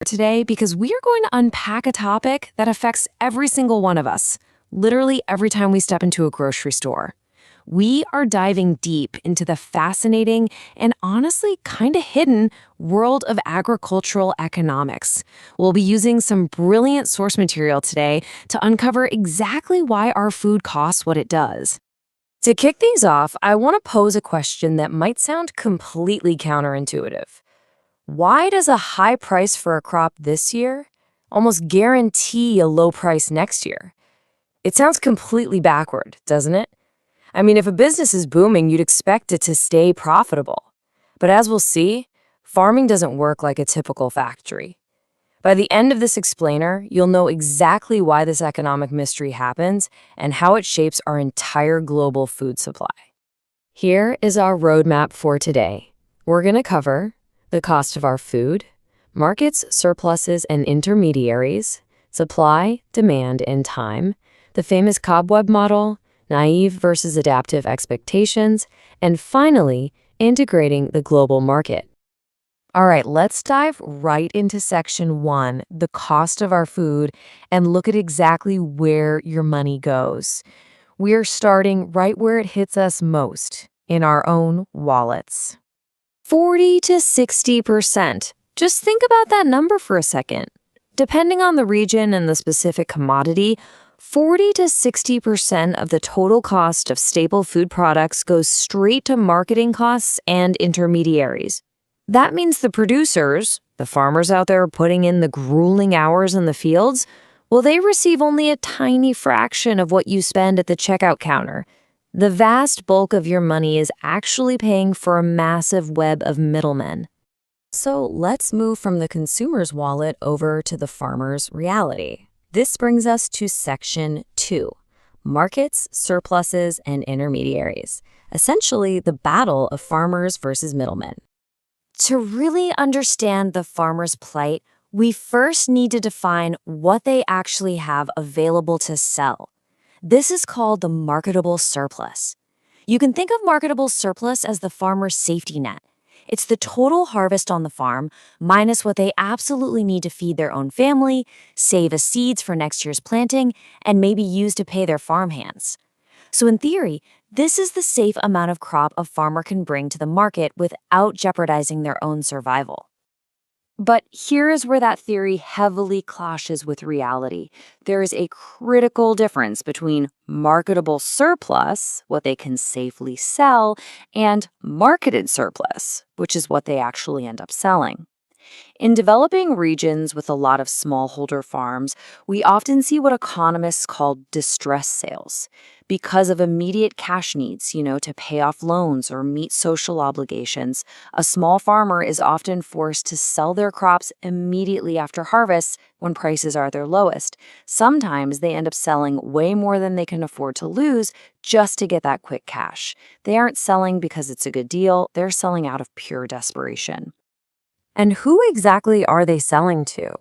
today because we are going to unpack a topic that affects every single one of us, literally every time we step into a grocery store. We are diving deep into the fascinating and honestly kind of hidden world of agricultural economics. We'll be using some brilliant source material today to uncover exactly why our food costs what it does. To kick things off, I want to pose a question that might sound completely counterintuitive. Why does a high price for a crop this year almost guarantee a low price next year? It sounds completely backward, doesn't it? I mean, if a business is booming, you'd expect it to stay profitable. But as we'll see, farming doesn't work like a typical factory. By the end of this explainer, you'll know exactly why this economic mystery happens and how it shapes our entire global food supply. Here is our roadmap for today. We're going to cover the cost of our food, markets, surpluses, and intermediaries, supply, demand, and time, the famous Cobweb model, naive versus adaptive expectations, and finally, integrating the global market. All right, let's dive right into section 1, the cost of our food, and look at exactly where your money goes. We're starting right where it hits us most, in our own wallets. 40 to 60%. Just think about that number for a second. Depending on the region and the specific commodity, 40 to 60% of the total cost of staple food products goes straight to marketing costs and intermediaries. That means the producers, the farmers out there putting in the grueling hours in the fields, well, they receive only a tiny fraction of what you spend at the checkout counter. The vast bulk of your money is actually paying for a massive web of middlemen. So let's move from the consumer's wallet over to the farmer's reality. This brings us to section 2, markets, surpluses, and intermediaries, essentially the battle of farmers versus middlemen. To really understand the farmer's plight, we first need to define what they actually have available to sell. This is called the marketable surplus. You can think of marketable surplus as the farmer's safety net. It's the total harvest on the farm, minus what they absolutely need to feed their own family, save as seeds for next year's planting, and maybe use to pay their farmhands. So in theory, this is the safe amount of crop a farmer can bring to the market without jeopardizing their own survival. But here is where that theory heavily clashes with reality. There is a critical difference between marketable surplus, what they can safely sell, and marketed surplus, which is what they actually end up selling. In developing regions with a lot of smallholder farms, we often see what economists call distress sales. Because of immediate cash needs, to pay off loans or meet social obligations, a small farmer is often forced to sell their crops immediately after harvest when prices are their lowest. Sometimes they end up selling way more than they can afford to lose just to get that quick cash. They aren't selling because it's a good deal, they're selling out of pure desperation. And who exactly are they selling to?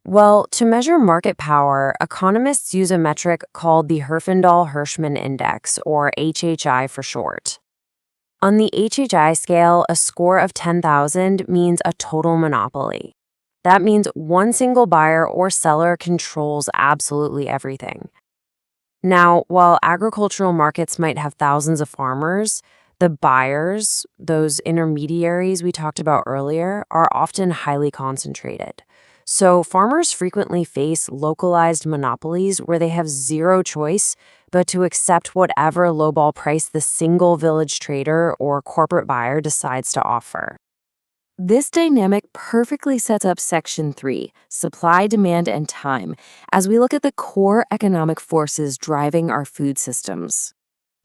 Well, to measure market power, economists use a metric called the Herfindahl-Hirschman Index, or HHI for short. On the HHI scale, a score of 10,000 means a total monopoly. That means one single buyer or seller controls absolutely everything. Now, while agricultural markets might have thousands of farmers, the buyers, those intermediaries we talked about earlier, are often highly concentrated. So farmers frequently face localized monopolies where they have zero choice but to accept whatever lowball price the single village trader or corporate buyer decides to offer. This dynamic perfectly sets up section 3, supply, demand, and time, as we look at the core economic forces driving our food systems.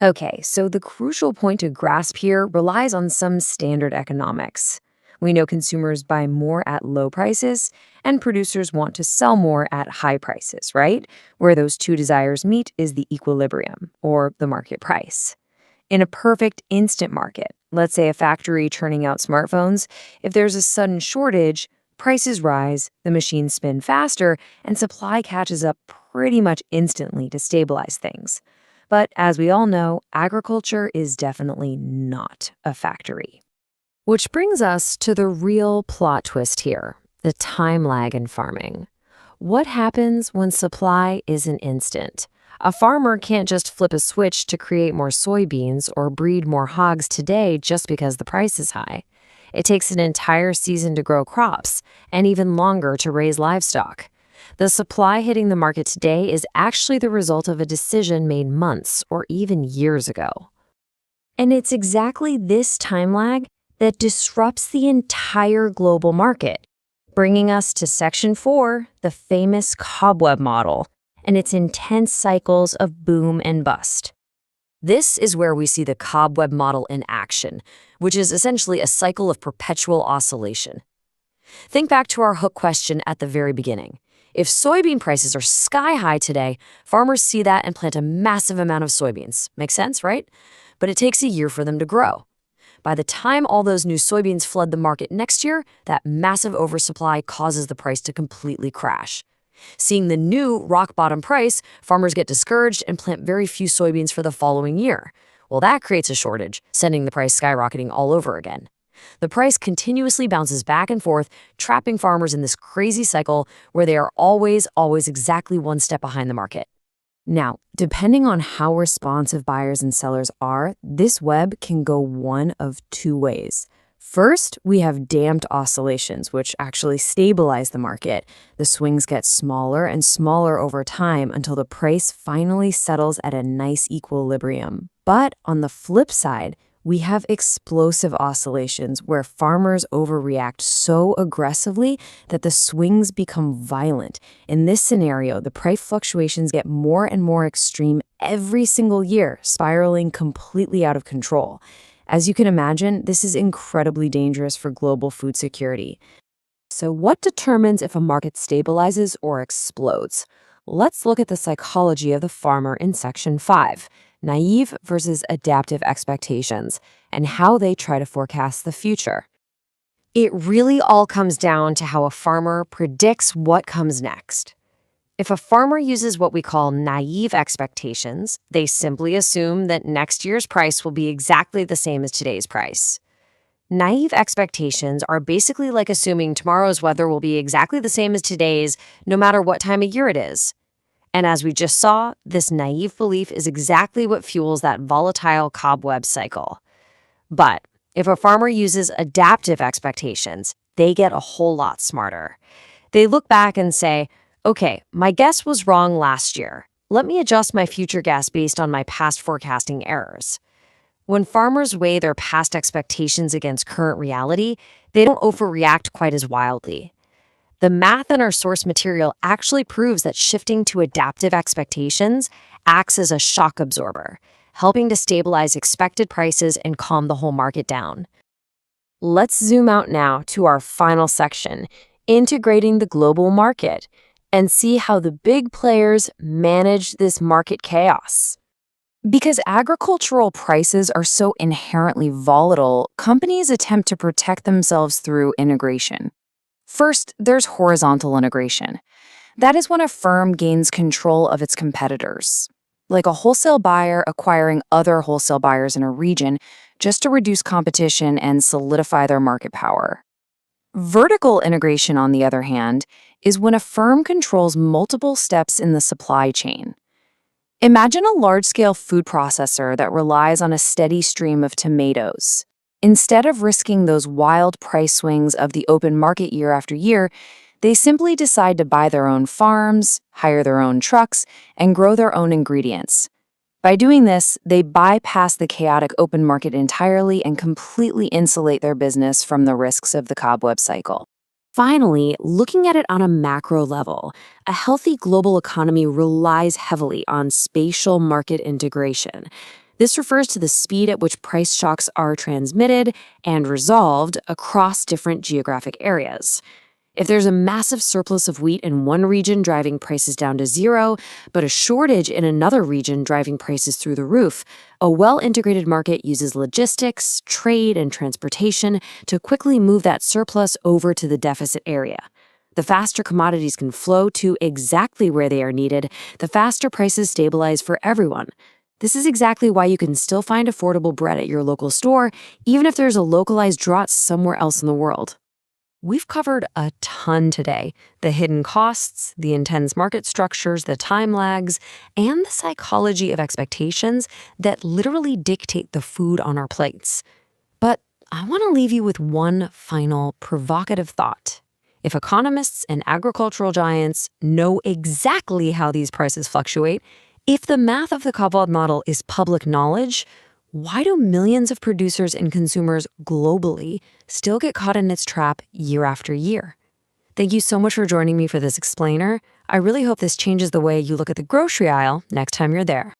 Okay, so the crucial point to grasp here relies on some standard economics. We know consumers buy more at low prices, and producers want to sell more at high prices, right? Where those two desires meet is the equilibrium, or the market price. In a perfect instant market, let's say a factory churning out smartphones, if there's a sudden shortage, prices rise, the machines spin faster, and supply catches up pretty much instantly to stabilize things. But as we all know, agriculture is definitely not a factory. Which brings us to the real plot twist here. The time lag in farming. What happens when supply isn't instant? A farmer can't just flip a switch to create more soybeans or breed more hogs today just because the price is high. It takes an entire season to grow crops and even longer to raise livestock. The supply hitting the market today is actually the result of a decision made months or even years ago. And it's exactly this time lag that disrupts the entire global market, bringing us to Section 4, the famous Cobweb Model, and its intense cycles of boom and bust. This is where we see the Cobweb Model in action, which is essentially a cycle of perpetual oscillation. Think back to our hook question at the very beginning. If soybean prices are sky high today, farmers see that and plant a massive amount of soybeans. Makes sense, right? But it takes a year for them to grow. By the time all those new soybeans flood the market next year, that massive oversupply causes the price to completely crash. Seeing the new rock-bottom price, farmers get discouraged and plant very few soybeans for the following year. Well, that creates a shortage, sending the price skyrocketing all over again. The price continuously bounces back and forth, trapping farmers in this crazy cycle where they are always exactly one step behind the market. Now, depending on how responsive buyers and sellers are, this web can go one of two ways. First, we have damped oscillations, which actually stabilize the market. The swings get smaller and smaller over time until the price finally settles at a nice equilibrium. But on the flip side, we have explosive oscillations where farmers overreact so aggressively that the swings become violent. In this scenario, the price fluctuations get more and more extreme every single year, spiraling completely out of control. As you can imagine, this is incredibly dangerous for global food security. So what determines if a market stabilizes or explodes? Let's look at the psychology of the farmer in Section 5. Naive versus adaptive expectations, and how they try to forecast the future. It really all comes down to how a farmer predicts what comes next. If a farmer uses what we call naive expectations, they simply assume that next year's price will be exactly the same as today's price. Naive expectations are basically like assuming tomorrow's weather will be exactly the same as today's, no matter what time of year it is. And as we just saw, this naive belief is exactly what fuels that volatile cobweb cycle. But if a farmer uses adaptive expectations, they get a whole lot smarter. They look back and say, okay, my guess was wrong last year. Let me adjust my future guess based on my past forecasting errors. When farmers weigh their past expectations against current reality, they don't overreact quite as wildly. The math in our source material actually proves that shifting to adaptive expectations acts as a shock absorber, helping to stabilize expected prices and calm the whole market down. Let's zoom out now to our final section, integrating the global market, and see how the big players manage this market chaos. Because agricultural prices are so inherently volatile, companies attempt to protect themselves through integration. First, there's horizontal integration. That is when a firm gains control of its competitors, like a wholesale buyer acquiring other wholesale buyers in a region just to reduce competition and solidify their market power. Vertical integration, on the other hand, is when a firm controls multiple steps in the supply chain. Imagine a large-scale food processor that relies on a steady stream of tomatoes. Instead of risking those wild price swings of the open market year after year, they simply decide to buy their own farms, hire their own trucks, and grow their own ingredients. By doing this, they bypass the chaotic open market entirely and completely insulate their business from the risks of the cobweb cycle. Finally, looking at it on a macro level, a healthy global economy relies heavily on spatial market integration. This refers to the speed at which price shocks are transmitted and resolved across different geographic areas. If there's a massive surplus of wheat in one region driving prices down to zero, but a shortage in another region driving prices through the roof, a well-integrated market uses logistics, trade, and transportation to quickly move that surplus over to the deficit area. The faster commodities can flow to exactly where they are needed, the faster prices stabilize for everyone. This is exactly why you can still find affordable bread at your local store, even if there's a localized drought somewhere else in the world. We've covered a ton today: the hidden costs, the intense market structures, the time lags, and the psychology of expectations that literally dictate the food on our plates. But I want to leave you with one final provocative thought. If economists and agricultural giants know exactly how these prices fluctuate, if the math of the Cobweb model is public knowledge, why do millions of producers and consumers globally still get caught in its trap year after year? Thank you so much for joining me for this explainer. I really hope this changes the way you look at the grocery aisle next time you're there.